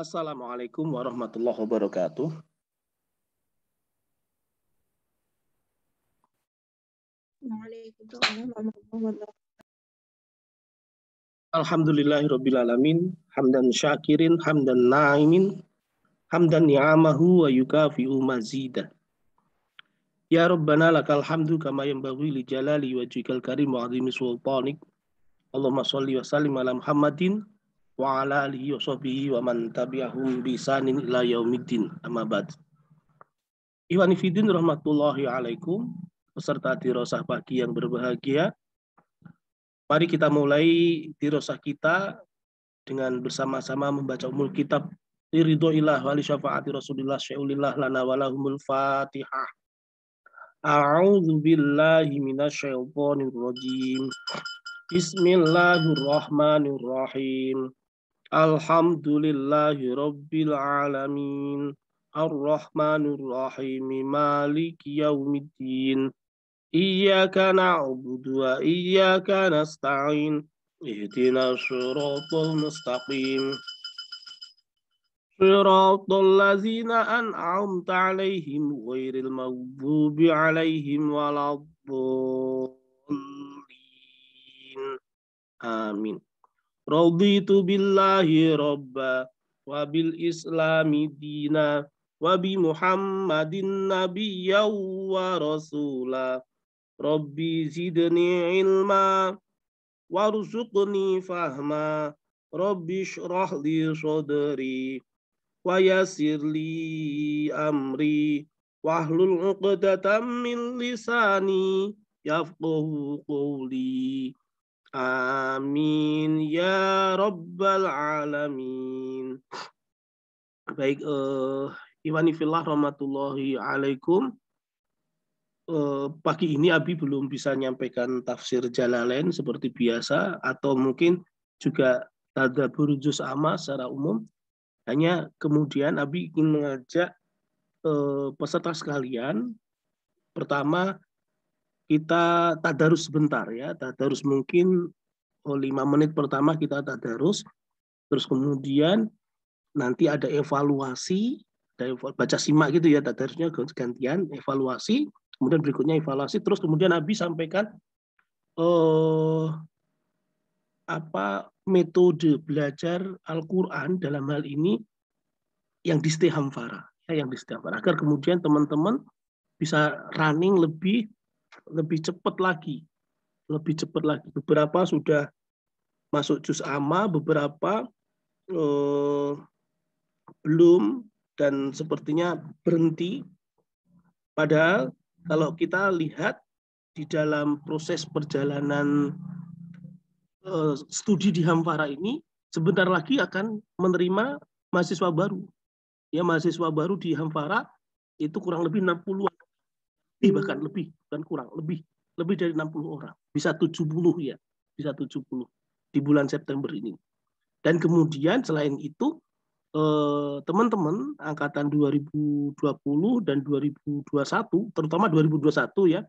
Assalamualaikum warahmatullahi wabarakatuh. Waalaikumsalam warahmatullahi wabarakatuh. Alhamdulillahirabbil alamin, hamdan syakirin, hamdan na'imin, hamdan ni'amahu wa yukafi'u mazidah. Ya Rabbana lakal hamdu kama yanbaghi li jalali wajhikal karim wa 'azimi sultanik. Allahumma shalli wa sallim ala Muhammadin wa ala alihi wa sahbihi wa man tabi'ahum bi ihsanin ila yaumiddin. Amma ba'd. Ikhwani fiddin rahmatullahi alaikum, peserta dirosah pagi yang berbahagia. Mari kita mulai dirosah kita dengan bersama-sama membaca umul kitab Ridhoillah wali syafaati Rasulillah syai'ulillah lana walahumul fatihah. A'udzu billahi minasyaitonir rajim. Bismillahirrahmanirrahim. Alhamdulillahi rabbil alamin. Ar-Rahmanir Rahim. Maliki yaumiddin. Iyyaka na'budu wa iyyaka nasta'in. Ihdinas siratal mustaqim. Siratal ladzina an'amta 'alaihim ghairil maghdubi 'alaihim waladdallin. Amin. Raditu billahi rabba wa bil islami dina wa bi Muhammadin nabiyyan wa rasula. Rabbi zidni ilma warzuqni fahma. Rabbi shrah li sadri wa yassir li amri wahlul 'uqdatam min lisani yafqahu qawli. Amin ya rabbal alamin. Baik, Iwani fillah rahmatullahi alaikum. Pagi ini Abi belum bisa menyampaikan tafsir Jalalain seperti biasa, atau mungkin juga tadabbur juz amma secara umum. Hanya kemudian Abi ingin mengajak peserta sekalian, pertama kita tadarus sebentar ya, tadarus mungkin 5 menit pertama kita tadarus, terus kemudian nanti ada evaluasi, baca simak gitu ya, tadarusnya gantian, evaluasi, kemudian berikutnya evaluasi, terus kemudian Abi sampaikan metode belajar Al-Quran dalam hal ini yang di Istihamfara, agar kemudian teman-teman bisa running lebih cepat lagi. Beberapa sudah masuk juz amma, beberapa belum, dan sepertinya berhenti. Padahal kalau kita lihat di dalam proses perjalanan studi di Hamfara ini, sebentar lagi akan menerima mahasiswa baru. Ya, mahasiswa baru di Hamfara itu kurang lebih 60, bahkan lebih, bukan kurang, lebih dari 60 orang. Bisa 70 ya, bisa 70 di bulan September ini. Dan kemudian selain itu, teman-teman angkatan 2020 dan 2021, terutama 2021 ya,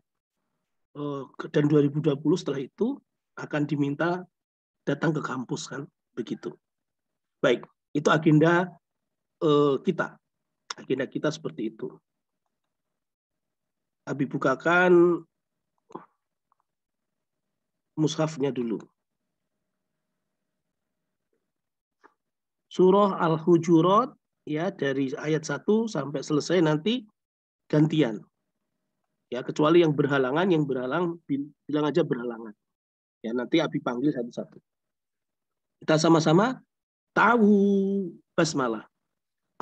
dan 2020 setelah itu akan diminta datang ke kampus kan, begitu. Baik, itu agenda kita seperti itu. Abi bukakan mushafnya dulu. Surah Al-Hujurat ya, dari ayat 1 sampai selesai, nanti gantian. Ya, kecuali yang berhalangan, bilang aja berhalangan. Ya, nanti Abi panggil satu-satu. Kita sama-sama tahu basmalah.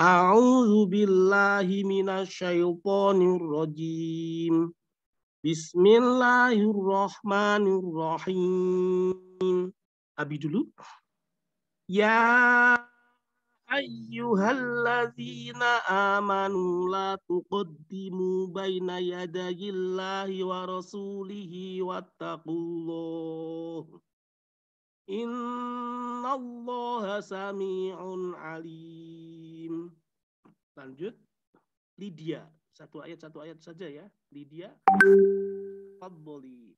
A'udzu billahi minasyaitonir rajim. Bismillahirrahmanirrahim. Abi dulu. Ya ayyuhalladzina amanu la tuqaddimu baina yadayillahi wa rasulihi wattaqullah. Innallaha sami'un alim. Lanjut. Lydia. Satu ayat saja ya. Lydia. Fadholi.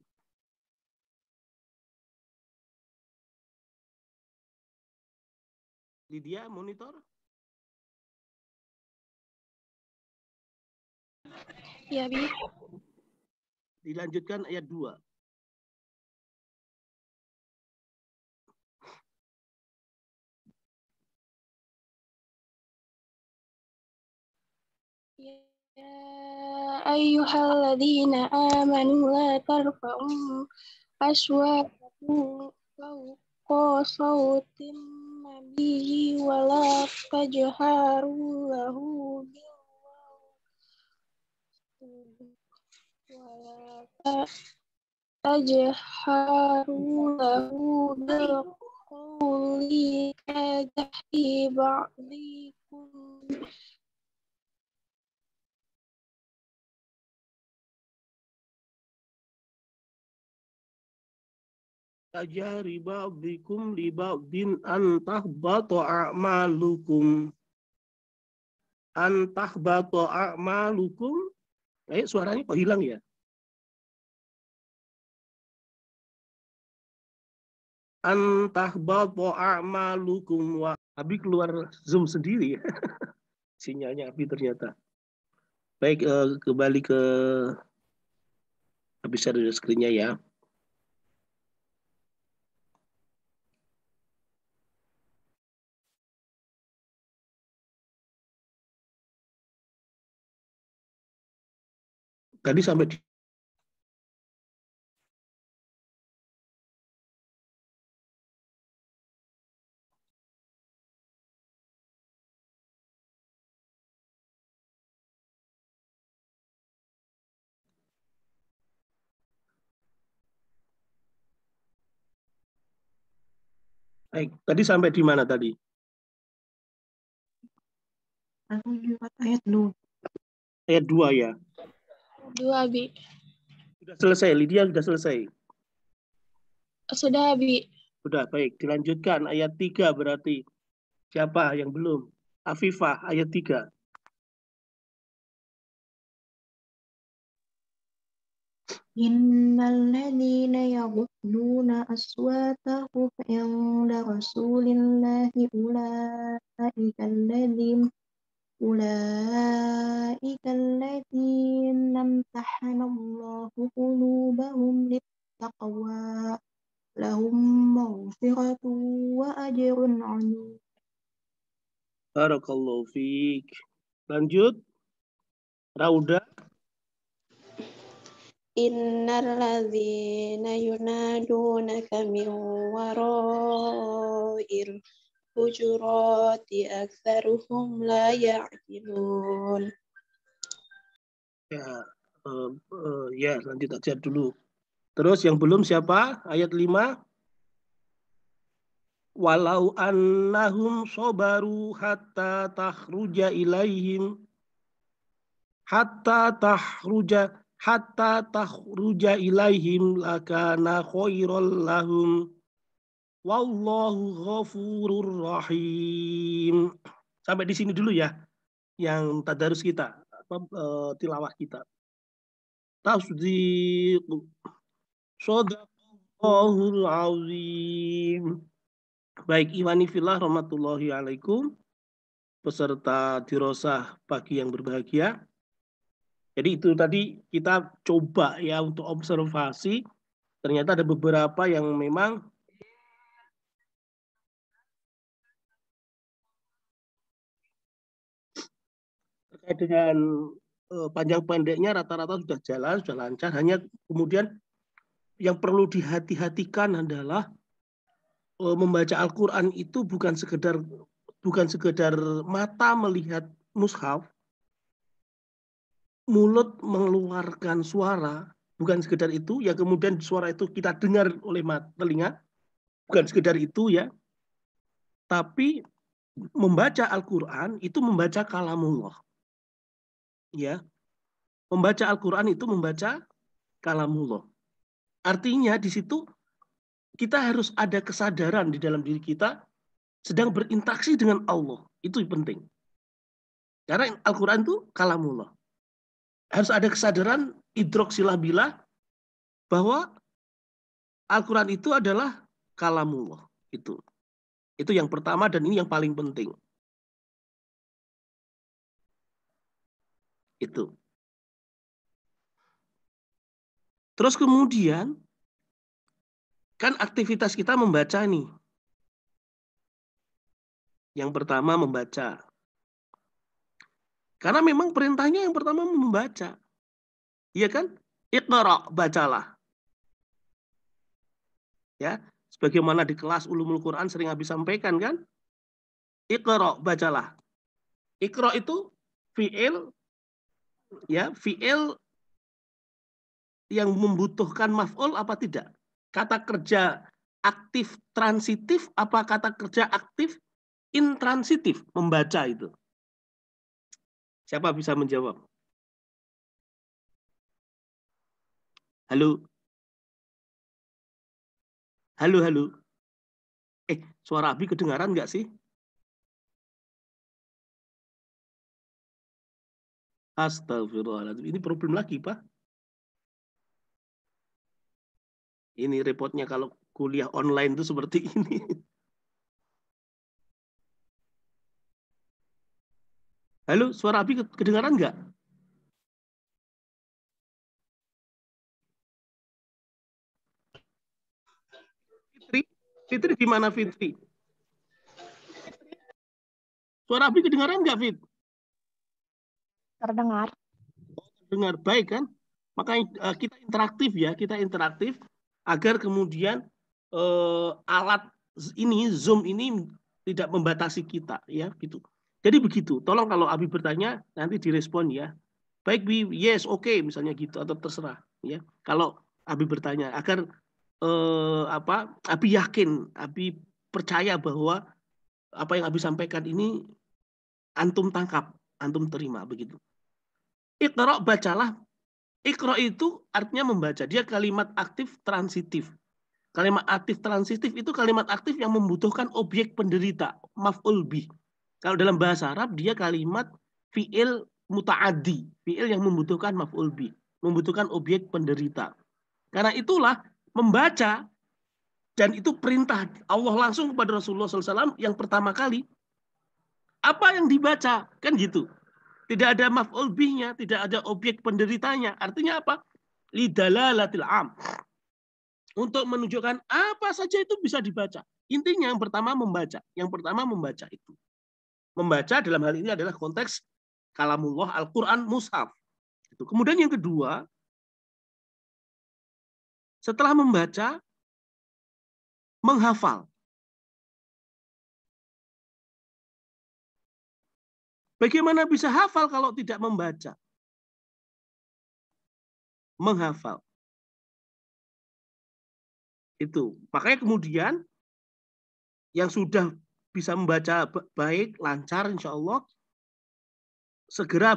Lydia, monitor. Ya, Bi. Dilanjutkan ayat 2. Ya ayyuhalladzina amanu la tarfa'u aswatakum fawqa sawtin nabiyyi wa la tajharu lahu bil wa la tajharu lahu bil qawli kajahri ba'dikum Tajari ba'dikum li ba'din an tahbata a'malukum. An tahbata a'malukum. Suaranya kok hilang ya? An tahbata a'malukum. Wah, Abi keluar Zoom sendiri ya. Sinyalnya Abi ternyata. Baik, kembali ke Abi share screen-nya ya. Tadi sampai di Baik, tadi sampai di mana tadi? Ayat 2. Ayat 2 ya. 2, Bi. Sudah selesai, Lydia sudah selesai. Sudah, Bi. Sudah, baik. Dilanjutkan ayat 3 berarti. Siapa yang belum? Afifah, ayat 3. Innalladzina yaghudduna aswatahum 'inda rasulillahi ulaika alladzina amtahanallahu qulubahum littaqwa lahum maghfiratun wa ajrun 'azim. Barakallahu fiik. Lanjut. Rauda. Innal ladzina yunadunaka min wara'il hujurati aktsaruhum la ya'qilun. Ya, lanjut aja dulu. Terus yang belum siapa? Ayat 5. Walau annahum sobaru hatta takhruja ilaihim hatta takhruja ilaihim lakana khairal lahum wallahu ghafurur rahim. Sampai di sini dulu ya yang tadarus kita, tilawah kita. Tasdiq shadaqallahul azim. Baik, Iwani fillah rahmatullahi alaikum, peserta dirosah pagi yang berbahagia. Jadi itu tadi kita coba ya untuk observasi. Ternyata ada beberapa yang memang terkait dengan panjang pendeknya rata-rata sudah jalan, sudah lancar. Hanya kemudian yang perlu dihati-hatikan adalah membaca Al-Quran itu bukan sekedar mata melihat mushaf, mulut mengeluarkan suara, bukan sekedar itu, ya kemudian suara itu kita dengar oleh telinga, bukan sekedar itu ya, tapi membaca Al-Quran itu membaca kalamullah. Ya, membaca Al-Quran itu membaca kalamullah. Artinya di situ kita harus ada kesadaran di dalam diri kita sedang berinteraksi dengan Allah. Itu penting. Karena Al-Quran itu kalamullah. Harus ada kesadaran idrok silabilah bahwa Al-Quran itu adalah kalamullah. Itu yang pertama dan ini yang paling penting. Itu. Terus kemudian, kan aktivitas kita membaca nih. Yang pertama membaca. Karena memang perintahnya yang pertama membaca. Iya kan? Iqra, bacalah. Ya, sebagaimana di kelas Ulumul Quran sering habis sampaikan kan? Iqra, bacalah. Iqra itu fi'il, ya, fi'il yang membutuhkan maf'ul apa tidak? Kata kerja aktif transitif apa kata kerja aktif intransitif? Membaca itu. Siapa bisa menjawab? Halo? Halo, halo? Suara Abi kedengaran nggak sih? Astagfirullahaladzim. Ini problem lagi, Pak. Ini repotnya kalau kuliah online itu seperti ini. Halo, suara Abi kedengaran nggak? Fitri? Fitri di mana Fitri? Suara Abi kedengaran nggak, Fit? Terdengar. Dengar baik kan? Makanya kita interaktif ya, kita interaktif agar kemudian alat ini Zoom ini tidak membatasi kita ya gitu. Jadi begitu. Tolong kalau Abi bertanya nanti direspon ya. Baik Bi, yes, oke misalnya gitu atau terserah ya. Kalau Abi bertanya agar Abi yakin, Abi percaya bahwa apa yang Abi sampaikan ini antum tangkap, antum terima begitu. Iqra, bacalah. Iqra itu artinya membaca. Dia kalimat aktif transitif. Kalimat aktif transitif itu kalimat aktif yang membutuhkan objek penderita, maf'ul bih. Kalau dalam bahasa Arab dia kalimat fi'il muta'addi, fi'il yang membutuhkan maf'ul bih, membutuhkan objek penderita. Karena itulah membaca dan itu perintah Allah langsung kepada Rasulullah SAW yang pertama kali. Apa yang dibaca? Kan gitu. Tidak ada maf'ul bihnya, tidak ada objek penderitanya. Artinya apa? Lidalalatil am. Untuk menunjukkan apa saja itu bisa dibaca. Intinya yang pertama membaca. Yang pertama membaca itu. Membaca dalam hal ini adalah konteks kalamullah Al-Quran mushaf. Kemudian yang kedua, setelah membaca, menghafal. Bagaimana bisa hafal kalau tidak membaca? Menghafal. Itu. Makanya kemudian yang sudah bisa membaca baik, lancar insya Allah, segera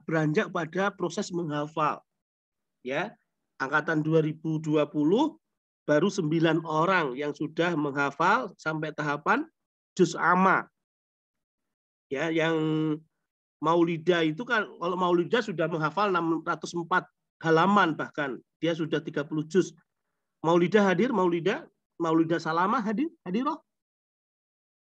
beranjak pada proses menghafal. Ya, angkatan 2020 baru 9 orang yang sudah menghafal sampai tahapan juz amma. Ya, yang Maulida itu kan kalau Maulida sudah menghafal 604 halaman bahkan dia sudah 30 juz. Maulida hadir, Maulida Salamah hadir, loh.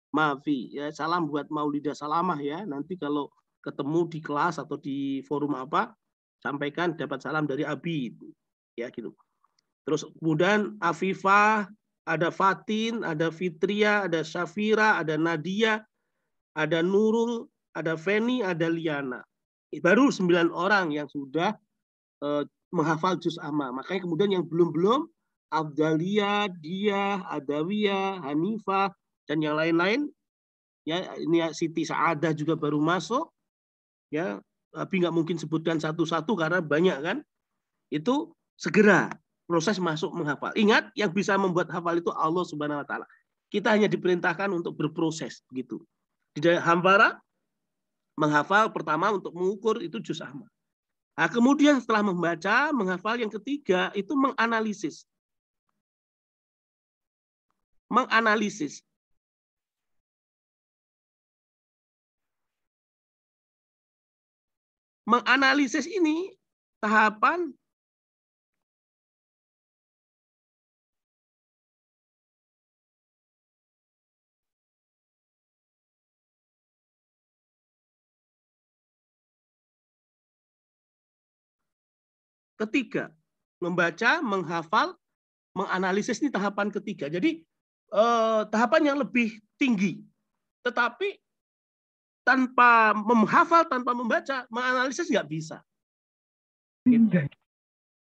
Maafi, ya salam buat Maulida Salamah ya. Nanti kalau ketemu di kelas atau di forum apa, sampaikan dapat salam dari Abi. Ya gitu. Terus kemudian Afifah, ada Fatin, ada Fitria, ada Syafira, ada Nadia, ada Nurul, ada Feni, ada Liana. Baru 9 orang yang sudah menghafal juz amma. Makanya kemudian yang belum Abdalia, Dia, Adawiyah, Hanifah, dan yang lain-lain. Ya, ini Siti Saadah juga baru masuk. Ya, tapi nggak mungkin sebutkan satu-satu karena banyak kan. Itu segera proses masuk menghafal. Ingat, yang bisa membuat hafal itu Allah Subhanahu wa taala. Kita hanya diperintahkan untuk berproses begitu. Di dalam hambara menghafal pertama untuk mengukur itu juz amma. Nah, kemudian setelah membaca, menghafal yang ketiga itu menganalisis. Menganalisis. Menganalisis ini tahapan ketiga. membaca, menghafal, menganalisis ini tahapan ketiga. Jadi tahapan yang lebih tinggi. Tetapi tanpa menghafal, tanpa membaca, menganalisis nggak bisa.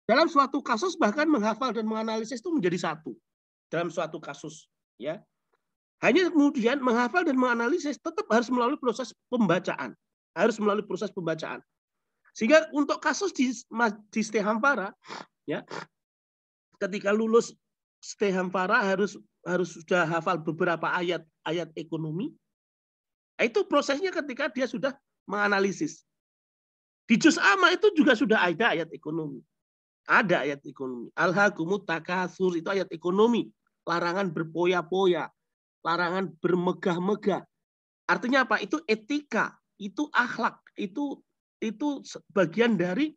Dalam suatu kasus bahkan menghafal dan menganalisis itu menjadi satu. Dalam suatu kasus, ya. Hanya kemudian menghafal dan menganalisis tetap harus melalui proses pembacaan. Harus melalui proses pembacaan. Sehingga untuk kasus di Stehampara, ya, ketika lulus Stehampara harus sudah hafal beberapa ayat ekonomi. Itu prosesnya ketika dia sudah menganalisis. Di juz amma itu juga sudah ada ayat ekonomi. Ada ayat ekonomi. Alhaakumut takatsur itu ayat ekonomi. Larangan berpoya-poya. Larangan bermegah-megah. Artinya apa? Itu etika, itu akhlak, itu bagian dari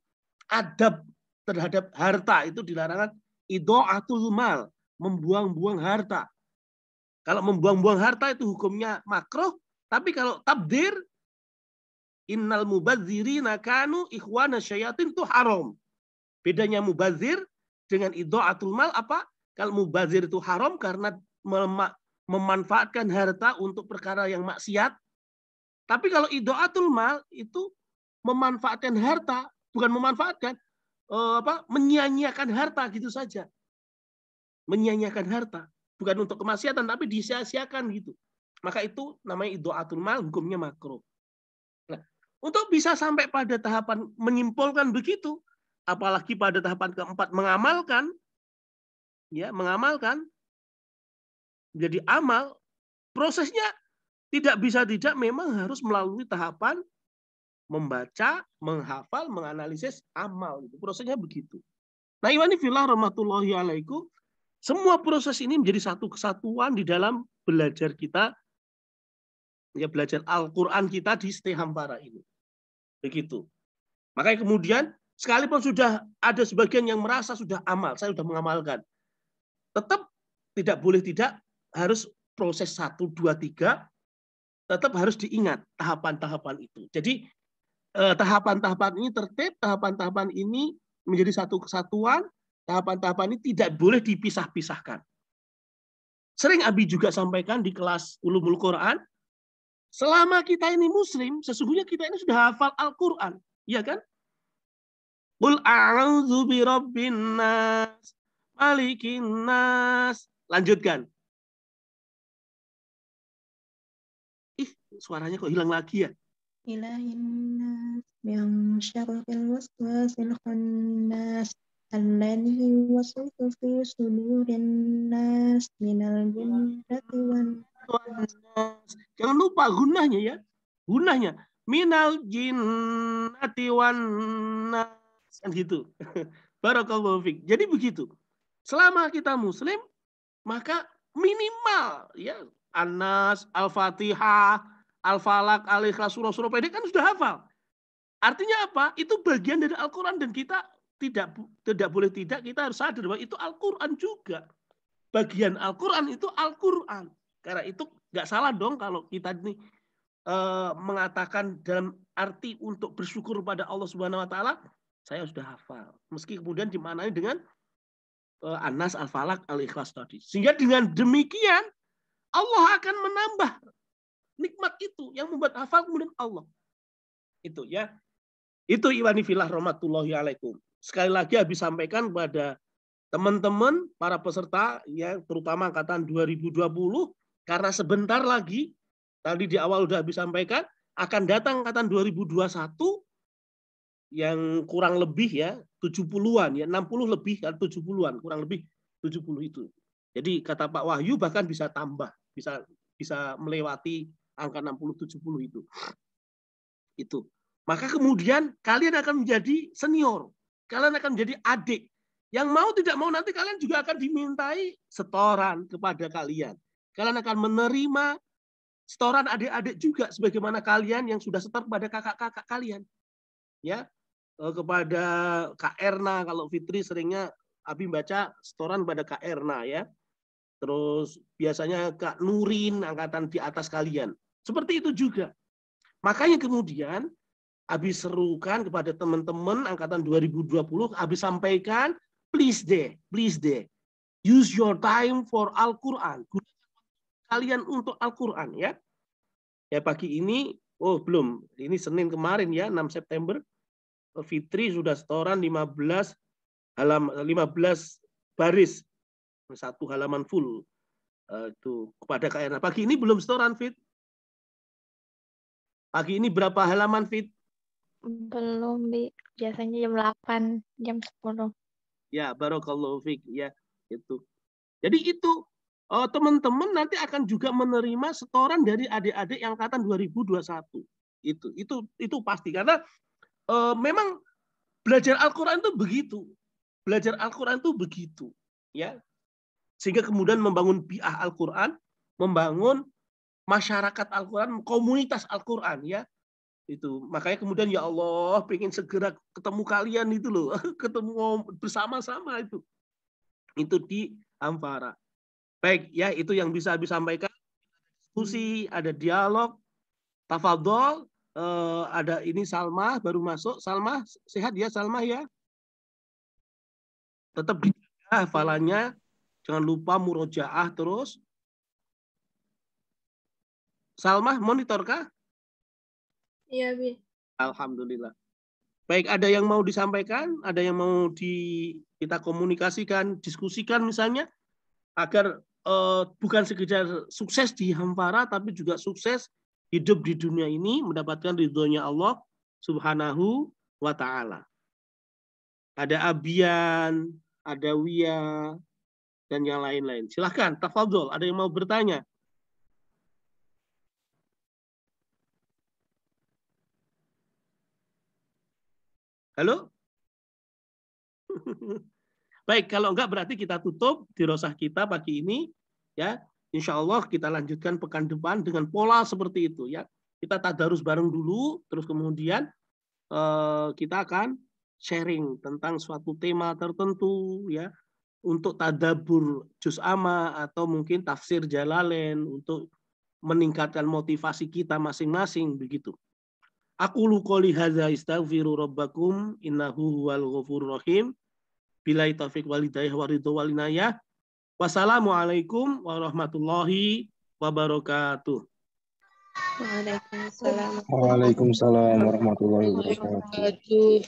adab terhadap harta. Itu dilarangan idha'atul mal, membuang-buang harta. Kalau membuang-buang harta itu hukumnya makruh, tapi kalau tabdzir, innal mubadzirina kanu ikhwana syayatin itu haram. Bedanya mubadzir dengan idha'atul mal apa? Kalau mubadzir itu haram karena memanfaatkan harta untuk perkara yang maksiat. Tapi kalau idha'atul mal itu memanfaatkan harta, bukan memanfaatkan, menyia-nyiakan harta gitu saja. Menyia-nyiakan harta, bukan untuk kemaksiatan tapi disia-siakan gitu. Maka itu namanya idha'atul mal, hukumnya makruh. Nah, untuk bisa sampai pada tahapan menyimpulkan begitu, apalagi pada tahapan keempat mengamalkan, ya, mengamalkan jadi amal, prosesnya tidak bisa tidak memang harus melalui tahapan membaca, menghafal, menganalisis amal. Prosesnya begitu. Nah, iwani fillah rahmatullahi alaikum, semua proses ini menjadi satu kesatuan di dalam belajar kita, ya, belajar Al-Quran kita di Stehampara ini. Begitu. Makanya kemudian, sekalipun sudah ada sebagian yang merasa sudah amal, saya sudah mengamalkan, tetap tidak boleh tidak harus proses 1, 2, 3, tetap harus diingat tahapan-tahapan itu. Jadi tahapan-tahapan ini tertib, tahapan-tahapan ini menjadi satu kesatuan, tahapan-tahapan ini tidak boleh dipisah-pisahkan. Sering Abi juga sampaikan di kelas Ulumul Quran, selama kita ini muslim, sesungguhnya kita ini sudah hafal Al-Quran. Iya kan? Qul a'udzu birabbin nas, malikin nas. Lanjutkan. Suaranya kok hilang lagi ya? Ilahin nas min syarril waswasil khannas alladzi yuwaswisu fi sudurin nas minal jinnati wan nas. Jangan lupa gunahnya ya. Gunahnya minal jinnati wan nas, kan gitu. Barakallahu fiik. Jadi begitu. Selama kita muslim, maka minimal ya An-Nas, Al-Fatihah, Al-Falaq, Al-Ikhlas, surah-surah pendek kan sudah hafal. Artinya apa? Itu bagian dari Al-Quran dan kita tidak boleh tidak, kita harus sadar bahwa itu Al-Quran juga. Bagian Al-Quran itu Al-Quran. Karena itu nggak salah dong kalau kita ini mengatakan dalam arti untuk bersyukur pada Allah Subhanahu Wa Taala, saya sudah hafal. Meski kemudian dimaknai dengan An-Nas, Al-Falaq, Al-Ikhlas tadi. Sehingga dengan demikian Allah akan menambah nikmat itu yang membuat hafal kemudian Allah. Itu ya. Itu iwani fillah rahmatullahi alaikum. Sekali lagi habis sampaikan kepada teman-teman para peserta ya, terutama angkatan 2020, karena sebentar lagi tadi di awal sudah habis sampaikan akan datang angkatan 2021 yang kurang lebih ya 70-an ya, 60 lebih kan 70-an, kurang lebih 70 itu. Jadi kata Pak Wahyu bahkan bisa tambah, bisa melewati angka 60-70 itu. Itu. Maka kemudian kalian akan menjadi senior, kalian akan menjadi adik. Yang mau tidak mau nanti kalian juga akan dimintai setoran kepada kalian. Kalian akan menerima setoran adik-adik juga sebagaimana kalian yang sudah setor kepada kakak-kakak kalian. Ya. Kepada Kak Erna, kalau Fitri seringnya Abi baca setoran pada Kak Erna ya. Terus biasanya Kak Nurin angkatan di atas kalian. Seperti itu juga. Makanya kemudian Abi serukan kepada teman-teman angkatan 2020, Abi sampaikan please deh. Use your time for Al-Quran. Kalian untuk Al-Quran ya. Ya pagi ini, belum. Ini Senin kemarin ya, 6 September. Fitri sudah setoran 15 baris. Satu halaman full. Itu kepada KRNA. Pagi ini belum setoran, Fit. Pagi ini berapa halaman, Fit? Belum, Bi. Biasanya jam 8, jam 10. Ya, barakallahu fik. Ya, itu. Jadi itu teman-teman nanti akan juga menerima setoran dari adik-adik yang angkatan 2021. Itu pasti karena memang belajar Al-Qur'an itu begitu. Belajar Al-Qur'an itu begitu, ya. Sehingga kemudian membangun bi'ah Al-Qur'an, membangun masyarakat Al-Qur'an, komunitas Al-Qur'an ya. Itu makanya kemudian ya Allah pengen segera ketemu kalian itu loh, ketemu bersama-sama itu di Amfara. Baik ya, itu yang bisa disampaikan. Diskusi, ada dialog, tafadhol. Ada ini Salma baru masuk. Salma sehat ya, Salma ya, tetap dijaga hafalannya, jangan lupa murojaah terus. Salma monitorkah? Iya, Bi. Alhamdulillah. Baik, ada yang mau disampaikan, ada yang mau kita komunikasikan, diskusikan misalnya, agar bukan sekedar sukses di Hampara, tapi juga sukses hidup di dunia ini, mendapatkan ridhonya Allah Subhanahu wa Ta'ala. Ada Abian, ada Wia, dan yang lain-lain. Silahkan, tafadhol, ada yang mau bertanya? Halo? Baik, kalau enggak berarti kita tutup dirosah kita pagi ini. Ya, insya Allah kita lanjutkan pekan depan dengan pola seperti itu. Ya, kita tadarus bareng dulu, terus kemudian kita akan sharing tentang suatu tema tertentu. Ya, untuk tadabbur juz amma atau mungkin tafsir Jalalain untuk meningkatkan motivasi kita masing-masing begitu. Aqulu qouli hadza astaghfiru rabbakum innahu huwal ghafurur rahim. Billahi taufiq wal hidayah wa ridho wal inayah. Wassalamualaikum warahmatullahi wabarakatuh. Waalaikumsalam. Waalaikumsalam warahmatullahi wabarakatuh.